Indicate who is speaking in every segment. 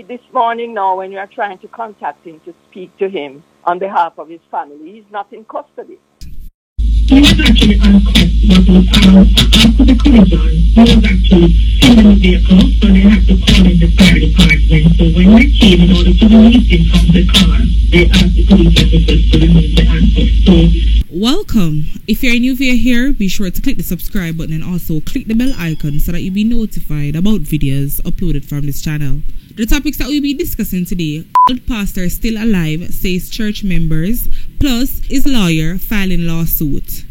Speaker 1: This morning now, when you are trying to contact him to speak to him on behalf of his family, he's not in custody.
Speaker 2: He was actually uncuffed, but after the collision, he was actually still in the vehicle, so they had to call in the fire department. So when they came in order to release him from the car, they asked the police officers to remove the handcuffs.
Speaker 3: Welcome. If you're new via here, be sure to click the subscribe button and also click the bell icon so that you'll be notified about videos uploaded from this channel. The topics that we'll be discussing today: old pastor still alive, says church members, plus his lawyer filing lawsuit.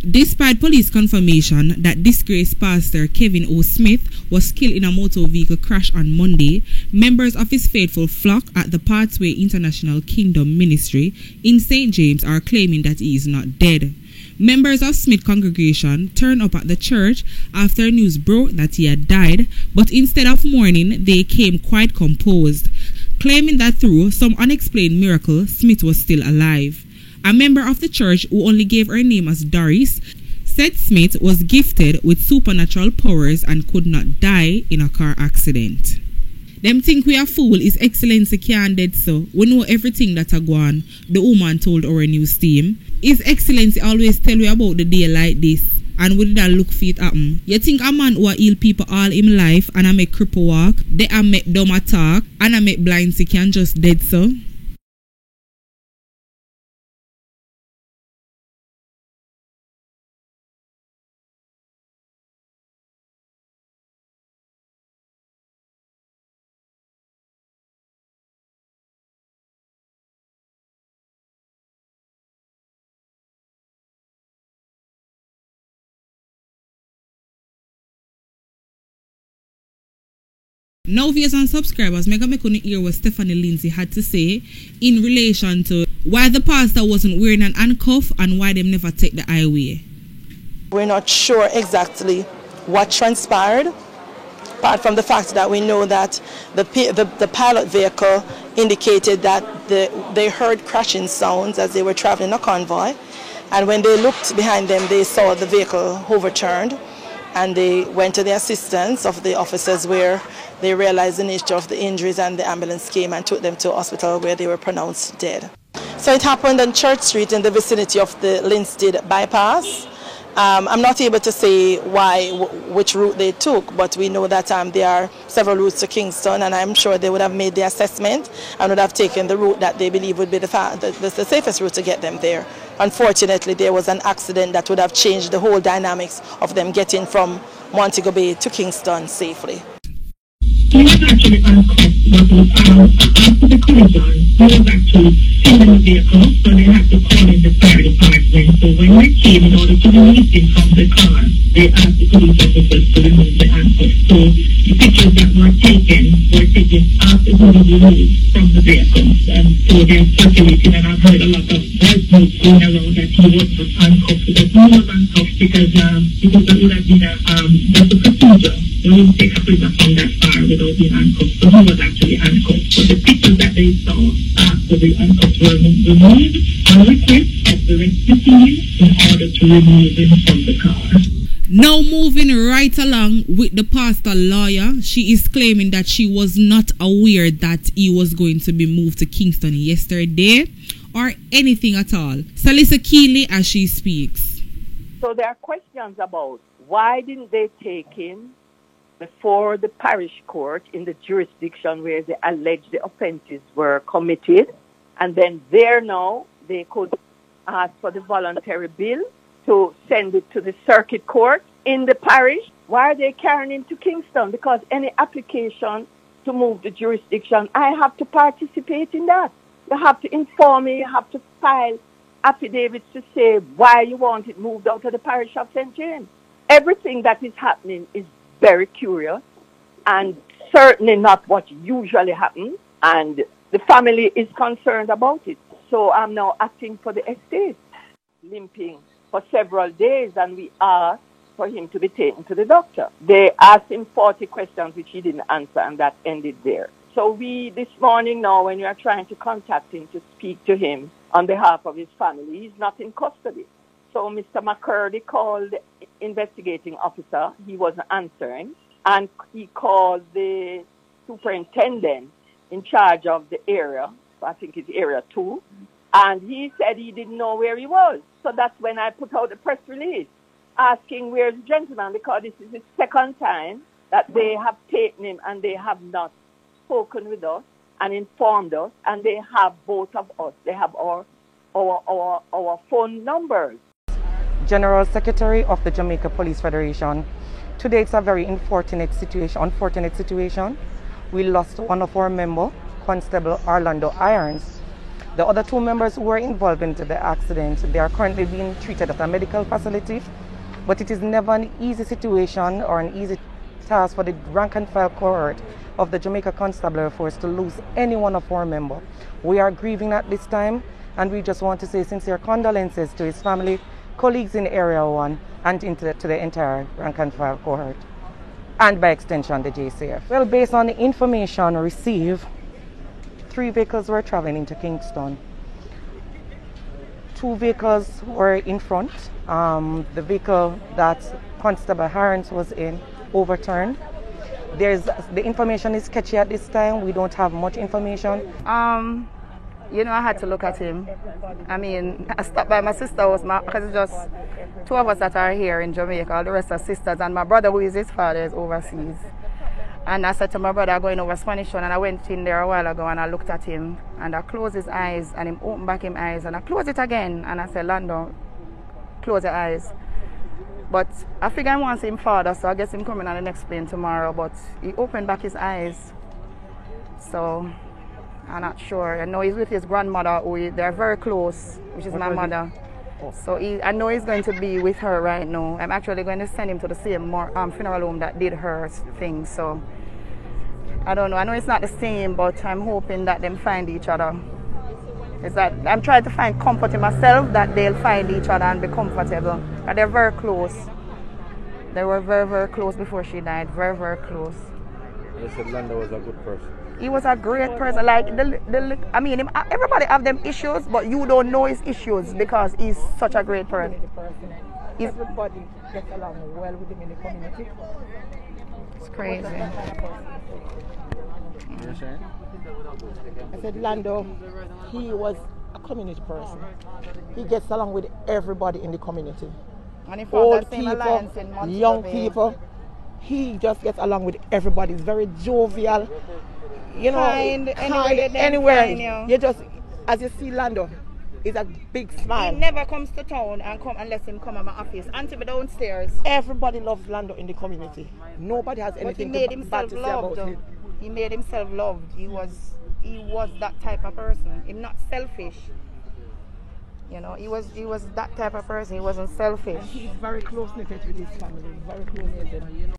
Speaker 3: Despite police confirmation that disgraced pastor Kevin O. Smith was killed in a motor vehicle crash on Monday, members of his faithful flock at the Pathway International Kingdom Ministry in St. James are claiming that he is not dead. Members of Smith congregation turned up at the church after news broke that he had died, but instead of mourning, they came quite composed, claiming that through some unexplained miracle, Smith was still alive. A member of the church, who only gave her name as Doris, said Smith was gifted with supernatural powers and could not die in a car accident. Them think we are fool, His Excellency can't dead, so we know everything that a go on, the woman told our news team. His Excellency always tell we about the day like this, and we didn't look for it happen. You think a man who a heal people all in life and I make cripple walk, they a make dumb attack, and I make blind see can just dead so? Now viewers and subscribers, make me hear what Stephanie Lindsay had to say in relation to why the pastor wasn't wearing an handcuff and why them never take the highway.
Speaker 4: We're not sure exactly what transpired, apart from the fact that we know that the pilot vehicle indicated that they heard crashing sounds as they were traveling a convoy, and when they looked behind them, they saw the vehicle overturned, and they went to the assistance of the officers where they realized the nature of the injuries, and the ambulance came and took them to a hospital where they were pronounced dead. So it happened on Church Street in the vicinity of the Linstead bypass. I'm not able to say which route they took, but we know that there are several routes to Kingston, and I'm sure they would have made the assessment and would have taken the route that they believe would be the safest route to get them there. Unfortunately, there was an accident that would have changed the whole dynamics of them getting from Montego Bay to Kingston safely.
Speaker 2: He was actually uncuffed, but after the collision, he was actually still in the vehicle, so they had to call in the fire department. So when they came in order to release him from the car, they asked the police officers to remove the handcuffs. So the pictures that were taken after he was released from the vehicle. And so they're circulating, and I've heard a lot of voice notes going around that he was not handcuffed. But he was handcuffed because that would have been just a procedure. They wouldn't take a prisoner from that far without being handcuffed. So he was actually handcuffed. So the pictures that they saw after the handcuffs were removed on request of the rescue team in order to remove him from the car.
Speaker 3: Now moving right along with the pastor lawyer, she is claiming that she was not aware that he was going to be moved to Kingston yesterday or anything at all. Salisa Keeley as she speaks.
Speaker 1: So there are questions about why didn't they take him before the parish court in the jurisdiction where the alleged offenses were committed, and then there now they could ask for the voluntary bill to send it to the circuit court in the parish. Why are they carrying him to Kingston? Because any application to move the jurisdiction, I have to participate in that. You have to inform me, you have to file affidavits to say why you want it moved out of the parish of St. James. Everything that is happening is very curious and certainly not what usually happens, and the family is concerned about it. So I'm now acting for the estate, limping for several days, and we asked for him to be taken to the doctor. They asked him 40 questions which he didn't answer, and that ended there. So we, this morning now, when we are trying to contact him to speak to him on behalf of his family, he's not in custody. So Mr. McCurdy called the investigating officer. He wasn't answering. And he called the superintendent in charge of the area. I think it's Area 2. And he said he didn't know where he was. So that's when I put out a press release asking where's the gentleman, because this is the second time that they have taken him and they have not spoken with us and informed us, and they have both of us. They have our phone numbers.
Speaker 5: General Secretary of the Jamaica Police Federation. Today it's a very unfortunate situation. We lost one of our members, Constable Orlando Irons. The other 2 members who were involved in the accident, they are currently being treated at a medical facility, but it is never an easy situation or an easy task for the rank and file cohort of the Jamaica Constabulary Force to lose any one of our members. We are grieving at this time, and we just want to say sincere condolences to his family, colleagues in Area 1, and to the entire rank and file cohort, and by extension the JCF. Well, based on the information received, 3 vehicles were traveling into Kingston. 2 vehicles were in front. The vehicle that Constable Irons was in overturned. The information is sketchy at this time. We don't have much information.
Speaker 6: You know, I had to look at him. I mean, I stopped by my sister house because it's just 2 of us that are here in Jamaica. All the rest are sisters, and my brother, who is his father, is overseas. And I said to my brother, I'm going over Spanish Town, and I went in there a while ago and I looked at him and I closed his eyes and him opened back his eyes and I closed it again and I said, Lando, close your eyes. But I figure I want to see him father, so I guess him coming on the next plane tomorrow, but he opened back his eyes. So I'm not sure. I know he's with his grandmother, they're very close, which is my mother. So I know he's going to be with her right now. I'm actually going to send him to the same funeral home that did her thing. So I don't know. I know it's not the same, but I'm hoping that them find each other. It's that I'm trying to find comfort in myself that they'll find each other and be comfortable. But they're very close. They were very, very close before she died. Very, very close.
Speaker 7: You said Lando was a good person.
Speaker 6: He was a great person. Like I mean, everybody have them issues, but you don't know his issues because he's such a great person.
Speaker 5: Everybody gets along well with him in the community.
Speaker 6: It's crazy.
Speaker 7: You're saying?
Speaker 5: I said Lando, he was a community person. He gets along with everybody in the community.
Speaker 6: And he
Speaker 5: old people, young people. He just gets along with everybody. He's very jovial. You know, kind anywhere. You just, as you see Lando, he's a big smile.
Speaker 6: He never comes to town and come unless him come to my office. Auntie be downstairs.
Speaker 5: Everybody loves Lando in the community. Nobody has anything bad to say about him.
Speaker 6: He made himself loved. He was that type of person. He's not selfish. You know, he was that type of person. He wasn't selfish.
Speaker 5: And he's very close knitted with his family. Very close knitted.